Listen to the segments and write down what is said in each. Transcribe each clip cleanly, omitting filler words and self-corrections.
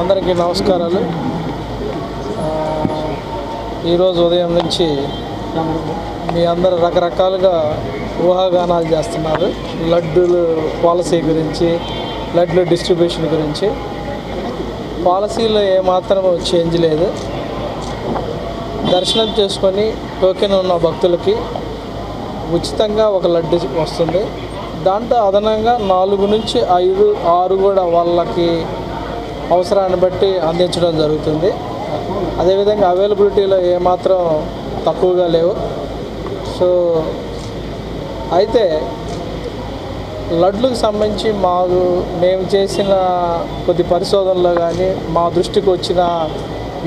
అందరికీ నమస్కారాలు. ఈరోజు ఉదయం నుంచి మీ అందరు రకరకాలుగా ఊహాగానాలు చేస్తున్నారు. లడ్డూలు పాలసీ గురించి, లడ్డు డిస్ట్రిబ్యూషన్ గురించి. పాలసీలో ఏమాత్రం చేంజ్ లేదు. దర్శనం చేసుకొని టోకెన్ ఉన్న భక్తులకి ఉచితంగా ఒక లడ్డు వస్తుంది. దాంట్లో అదనంగా 4 నుంచి 5, 6 కూడా వాళ్ళకి అవసరాన్ని బట్టి అందించడం జరుగుతుంది. అదేవిధంగా అవైలబిలిటీలో ఏమాత్రం తక్కువగా లేవు. సో అయితే లడ్లకు సంబంధించి మేము చేసిన కొద్ది పరిశోధనలో కానీ మా దృష్టికి వచ్చిన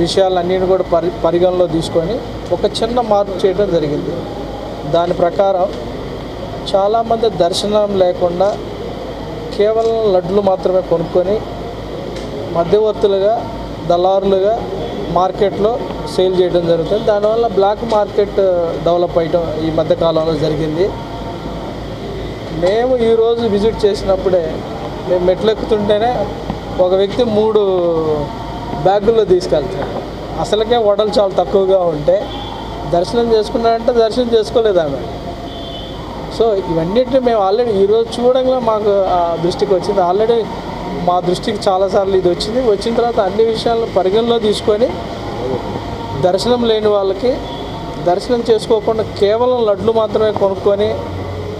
విషయాలన్నిటిని కూడా పరిగణలో తీసుకొని ఒక చిన్న మార్పు చేయడం జరిగింది. దాని ప్రకారం చాలామంది దర్శనం లేకుండా కేవలం లడ్లు మాత్రమే కొనుక్కొని మధ్యవర్తులుగా, దళారులుగా మార్కెట్లో సేల్ చేయడం జరుగుతుంది. దానివల్ల బ్లాక్ మార్కెట్ డెవలప్ అయ్యడం ఈ మధ్యకాలంలో జరిగింది. మేము ఈరోజు విజిట్ చేసినప్పుడే మేము మెట్లెక్కుతుంటేనే ఒక వ్యక్తి 3 బ్యాగుల్లో తీసుకెళ్తాడు. అసలుకే వడలు చాలా తక్కువగా ఉంటే దర్శనం చేసుకున్నాడంటే దర్శనం చేసుకోలేదు ఆమె. సో ఇవన్నిటిని మేము ఆల్రెడీ ఈరోజు చూడంగా మాకు దృష్టికి వచ్చింది. ఆల్రెడీ మా దృష్టికి చాలాసార్లు ఇది వచ్చింది. వచ్చిన తర్వాత అన్ని విషయాలను పరిగణలో తీసుకొని దర్శనం లేని వాళ్ళకి దర్శనం చేసుకోకుండా కేవలం లడ్లు మాత్రమే కొనుక్కొని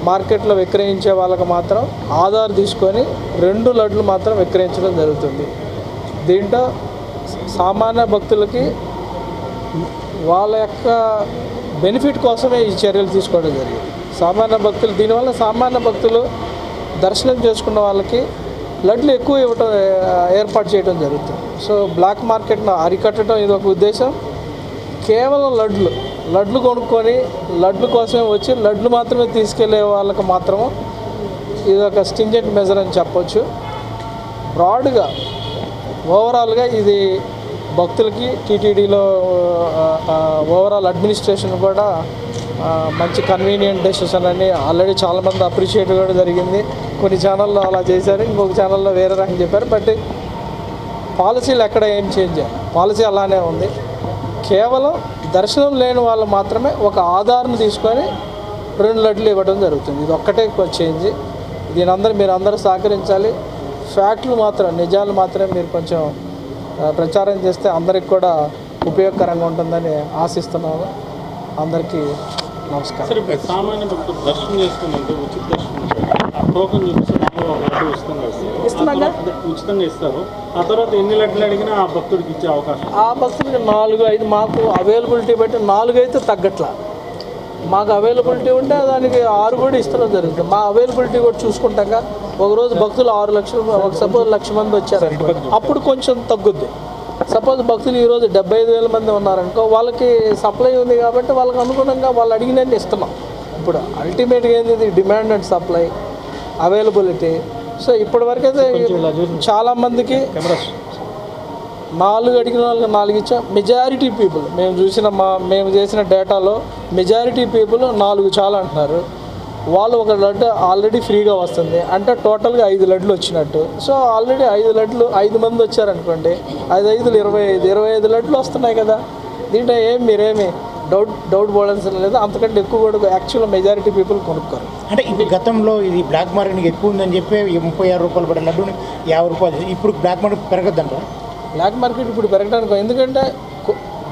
మార్కెట్లో విక్రయించే వాళ్ళకి మాత్రం ఆధార్ తీసుకొని 2 లడ్లు మాత్రం విక్రయించడం జరుగుతుంది. దీంట్లో సామాన్య భక్తులకి వాళ్ళ యొక్క బెనిఫిట్ కోసమే ఈ చర్యలు తీసుకోవడం జరిగింది. దీనివల్ల సామాన్య భక్తులు దర్శనం చేసుకున్న వాళ్ళకి లడ్లు ఎక్కువ ఇవ్వటం ఏర్పాటు చేయడం జరుగుతుంది. సో బ్లాక్ మార్కెట్ను అరికట్టడం ఇది ఒక ఉద్దేశం. కేవలం లడ్లు కొనుక్కొని లడ్లు కోసమే వచ్చి లడ్లు మాత్రమే తీసుకెళ్లే వాళ్ళకి మాత్రము ఇది ఒక స్టింజెంట్ మెజర్ అని చెప్పొచ్చు. బ్రాడ్గా ఓవరాల్గా ఇది భక్తులకి టీటీడీలో ఓవరాల్ అడ్మినిస్ట్రేషన్ కూడా మంచి కన్వీనియంట్ డెసిషన్ అని ఆల్రెడీ చాలామంది అప్రిషియేట్ కూడా జరిగింది. కొన్ని ఛానల్లో అలా చేశారు, ఇంకొక ఛానల్లో వేరే రకం చెప్పారు. బట్ పాలసీలు ఎక్కడ ఏం చేంజ్ చేయాలి, పాలసీ అలానే ఉంది. కేవలం దర్శనం లేని వాళ్ళు మాత్రమే ఒక ఆధార్ను తీసుకొని 2 లడ్లు ఇవ్వడం జరుగుతుంది. ఇది ఒక్కటే చేంజ్. మీరు అందరూ సహకరించాలి. ఫ్యాక్ట్లు మాత్రం, నిజాలు మాత్రమే మీరు కొంచెం ప్రచారం చేస్తే అందరికి కూడా ఉపయోగకరంగా ఉంటుందని ఆశిస్తున్నాను. అందరికీ నమస్కారం. సరే, సామాన్య భక్తులు దర్శనం చేసుకున్నందుకు ఉచిత దర్శనం టోకెన్ ఉచితంగా ఇస్తారు. ఆ తర్వాత ఎన్ని లడ్లు అడిగినా ఆ భక్తుడికి ఇచ్చే అవకాశం, ఆ భక్తుడికి 4, 5 మాకు అవైలబిలిటీ బట్టి 4 అయితే తగ్గట్లా. మాకు అవైలబిలిటీ ఉంటే దానికి 6 కూడా ఇస్తడం జరుగుతుంది. మా అవైలబిలిటీ కూడా చూసుకుంటాక ఒకరోజు భక్తులు 6 లక్షలు, సపోజ్ 1,00,000 మంది వచ్చారు, అప్పుడు కొంచెం తగ్గుద్ది. సపోజ్ భక్తులు ఈరోజు 75,000 మంది ఉన్నారనుకో, వాళ్ళకి సప్లై ఉంది కాబట్టి వాళ్ళకి అనుగుణంగా వాళ్ళు అడిగినన్ని ఇస్తున్నాం. ఇప్పుడు అల్టిమేట్గా ఏంది, demand and supply, availability. So ఇప్పటివరకైతే చాలామందికి 4 అడిగిన వాళ్ళకి 4 ఇచ్చాం. మెజారిటీ పీపుల్ మేము చేసిన డేటాలో మెజారిటీ పీపుల్ 4 చాలా అంటున్నారు. వాళ్ళు ఒక లడ్డు ఆల్రెడీ ఫ్రీగా వస్తుంది అంటే టోటల్గా 5 లడ్లు వచ్చినట్టు. సో ఆల్రెడీ 5 లడ్లు 5 మంది వచ్చారనుకోండి, 5 25 లడ్లు వస్తున్నాయి కదా. దీంట్లో మీరేమి డౌట్ పడాల్సిన లేదు. అంతకంటే ఎక్కువ కూడా యాక్చువల్గా మెజారిటీ పీపుల్ కొనుక్కోరు. అంటే ఇది గతంలో ఇది బ్లాక్ మార్కెట్ ఎక్కువ ఉందని చెప్పి 36 రూపాయలు పడే లడ్డూని 50 రూపాయలు, ఇప్పుడు బ్లాక్ మార్కెట్ పెరగద్దంట. బ్లాక్ మార్కెట్ ఇప్పుడు పెరగడానికి ఎందుకంటే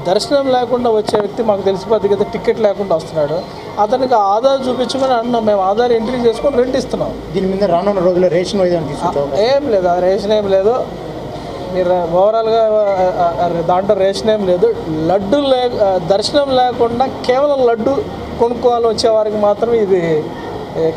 దర్శనం లేకుండా వచ్చే వ్యక్తి మాకు తెలిసిపోద్ది కదా, టికెట్ లేకుండా వస్తున్నాడు. అతనికి ఆధార్ చూపించమని అన్నాం. మేము ఆధార్ ఎంట్రీ చేసుకొని రెంట్ ఇస్తున్నాం. దీని మీద రానున్న రోజుల్లో రేషన్ ఏం లేదు, ఆ రేషన్ ఏం లేదు. మీరు ఓవరాల్గా దాంట్లో రేషన్ ఏం లేదు. దర్శనం లేకుండా కేవలం లడ్డు కొనుక్కోవాలి వచ్చేవారికి మాత్రం ఇది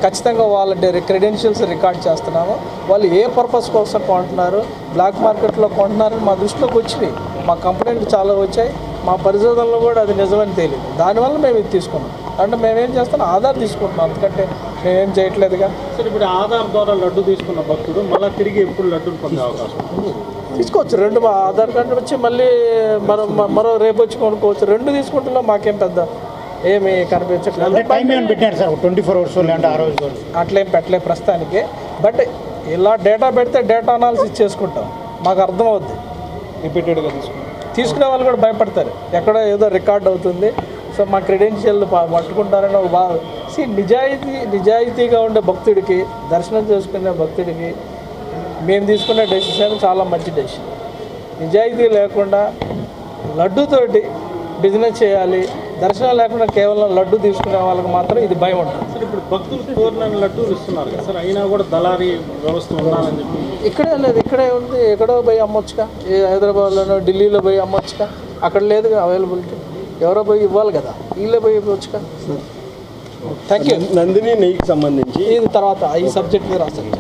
ఖచ్చితంగా వాళ్ళ క్రెడెన్షియల్స్ రికార్డ్ చేస్తున్నాము. వాళ్ళు ఏ పర్పస్ కోసం కొంటున్నారు, బ్లాక్ మార్కెట్లో కొంటున్నారని మా దృష్టిలోకి వచ్చినాయి. మా కంప్లైంట్ చాలా వచ్చాయి. మా పరిశోధనలో కూడా అది నిజమని తేలింది. దానివల్ల మేము ఇది తీసుకున్నాం. అంటే మేమేం చేస్తాం, ఆధార్ తీసుకుంటున్నాం, అందుకంటే మేమేం చేయట్లేదుగా. సరే, ఇప్పుడు ఆధార్ ద్వారా లడ్డు తీసుకున్న భక్తుడు మళ్ళీ తిరిగి ఎప్పుడు లడ్డూలు పొందే అవకాశం తీసుకోవచ్చు. 2 ఆధార్ కార్డు వచ్చి మళ్ళీ మరో రేపు వచ్చి కొనుక్కోవచ్చు. 2 తీసుకుంటున్నాం. మాకేం పెద్ద ఏమి కనిపించట్లేదు. పెట్టారు సార్ 24 అవర్స్ లేదంటే ఆ రోజు అట్లేం పెట్టలేదు ప్రస్తుతానికి. బట్ ఇలా డేటా పెడితే డేటా అనాలిసిస్ చేసుకుంటాం, మాకు అర్థమవుద్ది. రిపీటెడ్గా తీసుకునే వాళ్ళు కూడా భయపడతారు, ఎక్కడ ఏదో రికార్డ్ అవుతుంది, సో మా క్రెడెన్షియల్ పట్టుకుంటారని ఒక బాధ. నిజాయితీగా ఉండే భక్తుడికి, దర్శనం చేసుకునే భక్తుడికి మేము తీసుకునే డెసిషన్ చాలా మంచి డెసిషన్. నిజాయితీ లేకుండా లడ్డుతోటి బిజినెస్ చేయాలి, దర్శనం లేకుండా కేవలం లడ్డు తీసుకునే వాళ్ళకి మాత్రం ఇది భయం ఉంటుంది. సార్ ఇప్పుడు భక్తులు కోరిన లడ్డూలు ఇస్తున్నారు కదా సార్, అయినా కూడా దళారీ వ్యవస్థ ఉండాలని చెప్పి ఇక్కడే లేదు, ఇక్కడే ఉంది, ఎక్కడో పోయి అమ్మొచ్చుగా, హైదరాబాద్లోనో ఢిల్లీలో పోయి అమ్మొచ్చుగా, అక్కడ లేదుగా అవైలబిలిటీ, ఎవరో పోయి ఇవ్వాలి కదా, వీళ్ళే పోయి ఇవ్వచ్చుగా. Thank you. నందిని నెయ్యికి సంబంధించి ఇది తర్వాత ఈ సబ్జెక్ట్ మీద రాస్తాను.